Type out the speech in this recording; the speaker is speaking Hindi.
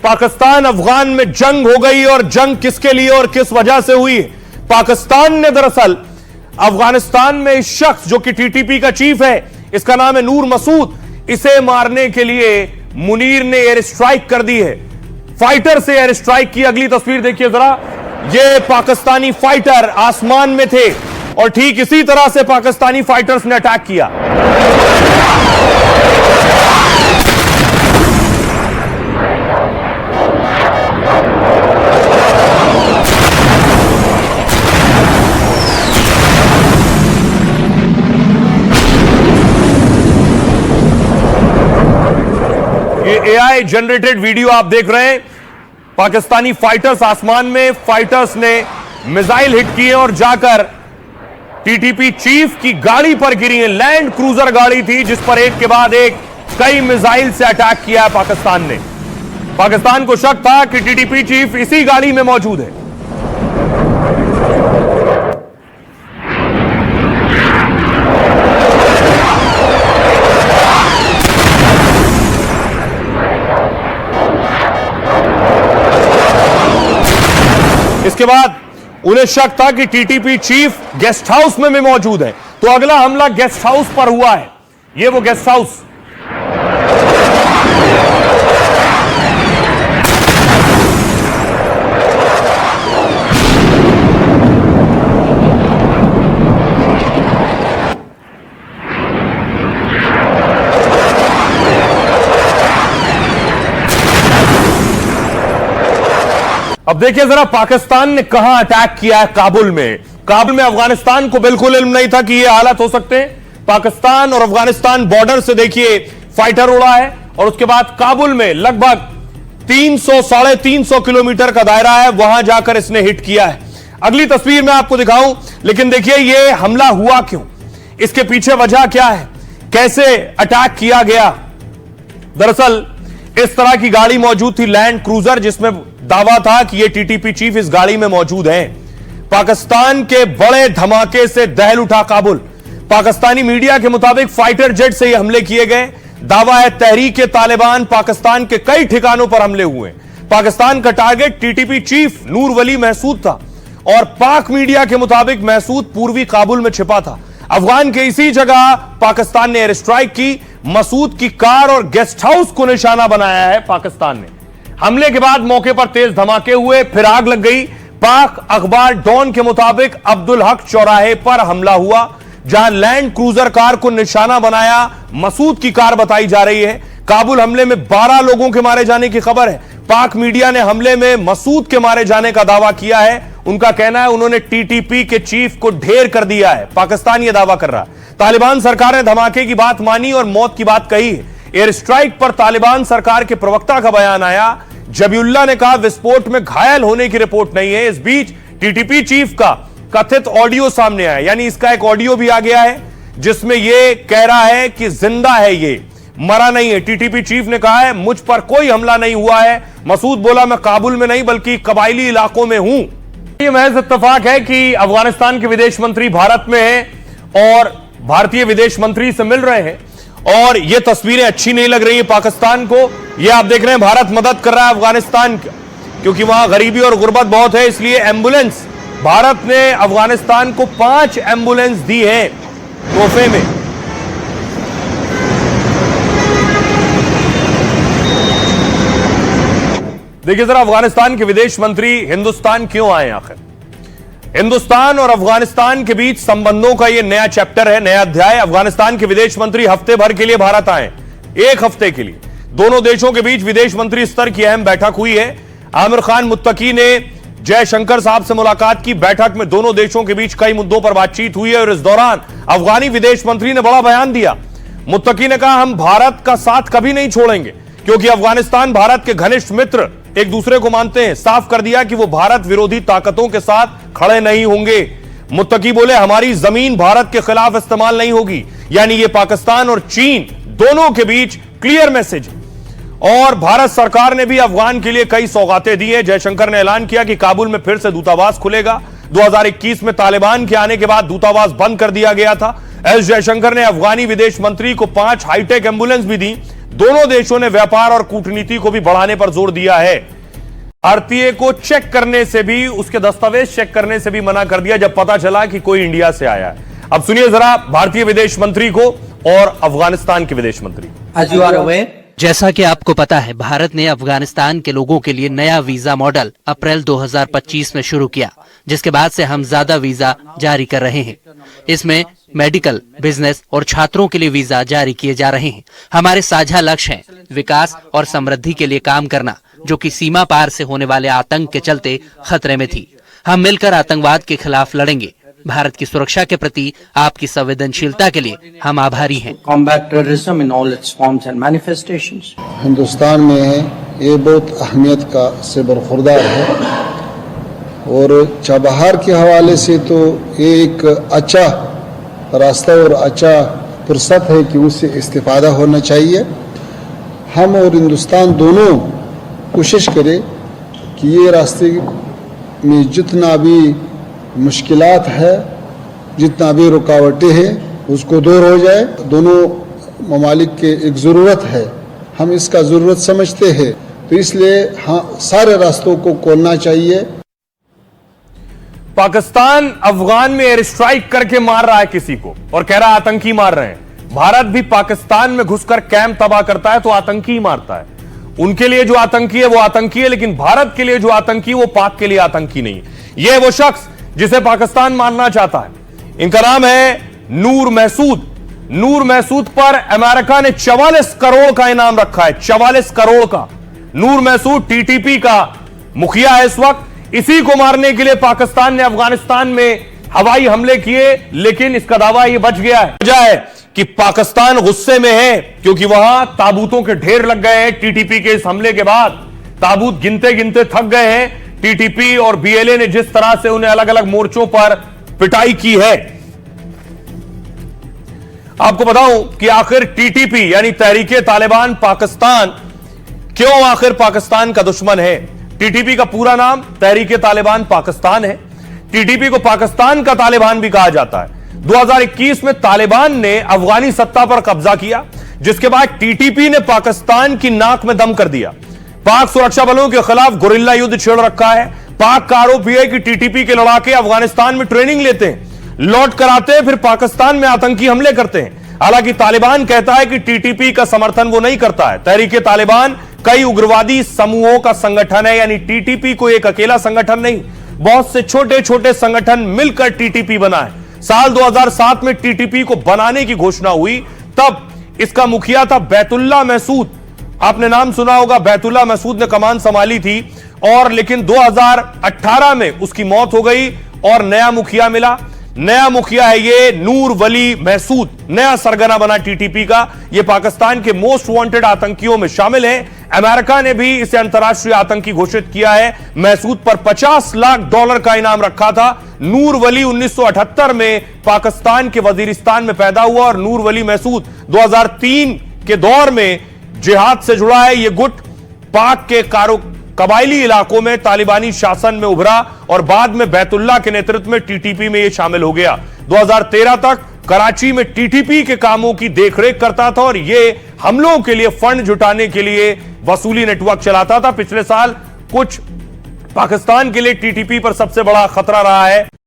पाकिस्तान अफगान में जंग हो गई और जंग किसके लिए और किस वजह से हुई। पाकिस्तान ने दरअसल अफगानिस्तान में इस शख्स जो कि टीटीपी का चीफ है, इसका नाम है नूर मसूद, इसे मारने के लिए मुनीर ने एयर स्ट्राइक कर दी है। फाइटर से एयर स्ट्राइक की। अगली तस्वीर देखिए जरा, ये पाकिस्तानी फाइटर आसमान में थे और ठीक इसी तरह से पाकिस्तानी फाइटर्स ने अटैक किया। ये एआई जनरेटेड वीडियो आप देख रहे हैं। पाकिस्तानी फाइटर्स आसमान में, फाइटर्स ने मिसाइल हिट किए और जाकर टीटीपी चीफ की गाड़ी पर गिरी है। लैंड क्रूजर गाड़ी थी जिस पर एक के बाद एक कई मिसाइल से अटैक किया है पाकिस्तान ने। पाकिस्तान को शक था कि टीटीपी चीफ इसी गाड़ी में मौजूद है। इसके बाद उन्हें शक था कि टीटीपी चीफ गेस्ट हाउस में भी मौजूद है, तो अगला हमला गेस्ट हाउस पर हुआ है। ये वो गेस्ट हाउस। अब देखिए जरा, पाकिस्तान ने कहां अटैक किया है। काबुल में। काबुल में अफगानिस्तान को बिल्कुल इल्म नहीं था कि ये हालात हो सकते हैं। पाकिस्तान और अफगानिस्तान बॉर्डर से देखिए फाइटर उड़ा है और उसके बाद काबुल में लगभग 300-350 किलोमीटर का दायरा है, वहां जाकर इसने हिट किया है। अगली तस्वीर में आपको दिखाऊं, लेकिन देखिए ये हमला हुआ क्यों, इसके पीछे वजह क्या है, कैसे अटैक किया गया। दरअसल इस तरह की गाड़ी मौजूद थी, लैंड क्रूजर, जिसमें दावा था कि ये टीटीपी चीफ इस गाड़ी में मौजूद हैं। पाकिस्तान के बड़े धमाके से दहल उठा काबुल। पाकिस्तानी मीडिया के मुताबिक फाइटर जेट से ये हमले किए गए। दावा है तहरीक तालिबान पाकिस्तान के कई ठिकानों पर हमले हुए। पाकिस्तान का टारगेट टीटीपी चीफ नूर वली महसूद था और पाक मीडिया के मुताबिक महसूद पूर्वी काबुल में छिपा था। अफगान के इसी जगह पाकिस्तान ने एयर स्ट्राइक की। मसूद की कार और गेस्ट हाउस को निशाना बनाया है पाकिस्तान ने। हमले के बाद मौके पर तेज धमाके हुए, फिर आग लग गई। पाक अखबार डॉन के मुताबिक अब्दुल हक चौराहे पर हमला हुआ, जहां लैंड क्रूजर कार को निशाना बनाया मसूद की कार बताई जा रही है। काबुल हमले में 12 लोगों के मारे जाने की खबर है। पाक मीडिया ने हमले में मसूद के मारे जाने का दावा किया है। उनका कहना है उन्होंने टीटीपी के चीफ को ढेर कर दिया है। पाकिस्तान यह दावा कर रहा है। तालिबान सरकार ने धमाके की बात मानी और मौत की बात कही है। एयर स्ट्राइक पर तालिबान सरकार के प्रवक्ता का बयान आया। जबीउल्ला ने कहा विस्फोट में घायल होने की रिपोर्ट नहीं है। इस बीच टीटीपी चीफ का कथित ऑडियो सामने आया, यानी इसका एक ऑडियो भी आ गया है जिसमें यह कह रहा है कि जिंदा है, ये मरा नहीं है। टीटीपी चीफ ने कहा है मुझ पर कोई हमला नहीं हुआ है। मसूद बोला मैं काबुल में नहीं बल्कि कबायली इलाकों में हूं। यह महज इत्तेफाक है कि अफगानिस्तान के विदेश मंत्री भारत में हैं और भारतीय विदेश मंत्री से मिल रहे हैं और ये तस्वीरें अच्छी नहीं लग रही है पाकिस्तान को। ये आप देख रहे हैं भारत मदद कर रहा है अफगानिस्तान की, क्योंकि वहां गरीबी और गुर्बत बहुत है, इसलिए एम्बुलेंस भारत ने अफगानिस्तान को 5 एम्बुलेंस दी है तोहफे में। देखिए जरा, अफगानिस्तान के विदेश मंत्री हिंदुस्तान क्यों आए आखिर। हिंदुस्तान और अफगानिस्तान के बीच संबंधों का यह नया चैप्टर है, नया अध्याय। अफगानिस्तान के विदेश मंत्री हफ्ते भर के लिए भारत आए, एक हफ्ते के लिए। दोनों देशों के बीच विदेश मंत्री स्तर की अहम बैठक हुई है। आमिर खान मुत्तकी ने जयशंकर साहब से मुलाकात की। बैठक में दोनों देशों के बीच कई मुद्दों पर बातचीत हुई है और इस दौरान अफगानी विदेश मंत्री ने बड़ा बयान दिया। मुत्तकी ने कहा हम भारत का साथ कभी नहीं छोड़ेंगे क्योंकि अफगानिस्तान भारत के घनिष्ठ मित्र एक दूसरे को मानते हैं। साफ कर दिया कि वो भारत विरोधी ताकतों के साथ खड़े नहीं होंगे। मुत्तकी बोले हमारी जमीन भारत के खिलाफ इस्तेमाल नहीं होगी, यानी ये पाकिस्तान और चीन दोनों के बीच क्लियर मैसेज। और भारत सरकार ने भी अफगान के लिए कई सौगातें दी है। जयशंकर ने ऐलान किया कि काबुल में फिर से दूतावास खुलेगा। 2021 में तालिबान के आने के बाद दूतावास बंद कर दिया गया था। एस जयशंकर ने अफगानी विदेश मंत्री को 5 हाईटेक एम्बुलेंस भी दी। दोनों देशों ने व्यापार और कूटनीति को भी बढ़ाने पर जोर दिया है। भारतीय को चेक करने से भी, उसके दस्तावेज चेक करने से भी मना कर दिया जब पता चला कि कोई इंडिया से आया है। अब सुनिए जरा भारतीय विदेश मंत्री को और अफगानिस्तान के विदेश मंत्री। जैसा कि आपको पता है, भारत ने अफगानिस्तान के लोगों के लिए नया वीजा मॉडल अप्रैल 2025 में शुरू किया, जिसके बाद से हम ज्यादा वीजा जारी कर रहे हैं। इसमें मेडिकल, बिजनेस और छात्रों के लिए वीजा जारी किए जा रहे हैं। हमारे साझा लक्ष्य हैं विकास और समृद्धि के लिए काम करना, जो कि सीमा पार से होने वाले आतंक के चलते खतरे में थी। हम मिलकर आतंकवाद के खिलाफ लड़ेंगे। भारत की सुरक्षा के प्रति आपकी संवेदनशीलता के लिए हम आभारी हैं। हिंदुस्तान में ये बहुत अहमियत का से बरखुरदार है और चाबहार के हवाले से तो ये एक अच्छा रास्ता और अच्छा फुर्सत है कि उससे इस्तेफादा होना चाहिए। हम और हिंदुस्तान दोनों कोशिश करें कि ये रास्ते में जितना भी मुश्किलात है, जितना भी रुकावटें हैं, उसको दूर हो जाए। दोनों ममालिक के एक ज़रूरत है, हम इसका ज़रूरत समझते हैं, तो इसलिए हाँ सारे रास्तों को खोलना चाहिए। पाकिस्तान अफगान में एयर स्ट्राइक करके मार रहा है किसी को और कह रहा है आतंकी मार रहे हैं। भारत भी पाकिस्तान में घुसकर कैंप तबाह करता है तो आतंकी ही मारता है। उनके लिए जो आतंकी है वो आतंकी है, लेकिन भारत के लिए जो आतंकी है वो पाक के लिए आतंकी नहीं है। यह वो शख्स जिसे पाकिस्तान मारना चाहता है। इनका नाम है नूर महसूद। नूर महसूद पर अमेरिका ने 44 करोड़ का इनाम रखा है, 44 करोड़ का। नूर महसूद टीटीपी का मुखिया है इस वक्त। इसी को मारने के लिए पाकिस्तान ने अफगानिस्तान में हवाई हमले किए, लेकिन इसका दावा यह बच गया है। वजह है कि पाकिस्तान गुस्से में है क्योंकि वहां ताबूतों के ढेर लग गए हैं। टीटीपी के इस हमले के बाद ताबूत गिनते गिनते थक गए हैं। टीटीपी और बीएलए ने जिस तरह से उन्हें अलग अलग मोर्चों पर पिटाई की है। आपको बताऊं कि आखिर टीटीपी यानी तहरीके तालिबान पाकिस्तान क्यों आखिर पाकिस्तान का दुश्मन है। टीटीपी का पूरा नाम तहरीके तालिबान पाकिस्तान है। टीटीपी को पाकिस्तान का तालिबान भी कहा जाता है। 2021 में तालिबान ने अफगानी सत्ता पर कब्जा किया, जिसके बाद टीटीपी ने पाकिस्तान की नाक में दम कर दिया। पाक सुरक्षा बलों के खिलाफ गुरिल्ला युद्ध छेड़ रखा है। पाक का आरोप यह है कि टीटीपी के लड़ाके अफगानिस्तान में ट्रेनिंग लेते हैं, लौट कर आते हैं, फिर पाकिस्तान में आतंकी हमले करते हैं। हालांकि तालिबान कहता है कि टीटीपी का समर्थन वो नहीं करता है। तहरीके तालिबान कई उग्रवादी समूहों का संगठन है, यानी टीटीपी कोई एक अकेला संगठन नहीं, बहुत से छोटे छोटे संगठन मिलकर टीटीपी बना है। साल 2007 में टीटीपी को बनाने की घोषणा हुई, तब इसका मुखिया था बैतुल्ला महसूद। आपने नाम सुना होगा, बैतुल्ला महसूद ने कमान संभाली थी और लेकिन 2018 में उसकी मौत हो गई और नया मुखिया मिला। नया मुखिया है ये नूर वली महसूद, नया सरगना बना टीटीपी का। ये पाकिस्तान के मोस्ट वांटेड आतंकियों में शामिल है। अमेरिका ने भी इसे अंतर्राष्ट्रीय आतंकी घोषित किया है। महसूद पर $50 लाख का इनाम रखा था। नूर वली 1978 में पाकिस्तान के वजीरिस्तान में पैदा हुआ और नूर वली महसूद 2003 के दौर में जिहाद से जुड़ा है। यह गुट पाक के कबायली इलाकों में तालिबानी शासन में उभरा और बाद में बैतुल्ला के नेतृत्व में टीटीपी में यह शामिल हो गया। 2013 तक कराची में टीटीपी के कामों की देखरेख करता था और यह हमलों के लिए फंड जुटाने के लिए वसूली नेटवर्क चलाता था। पिछले साल कुछ पाकिस्तान के लिए टीटीपी पर सबसे बड़ा खतरा रहा है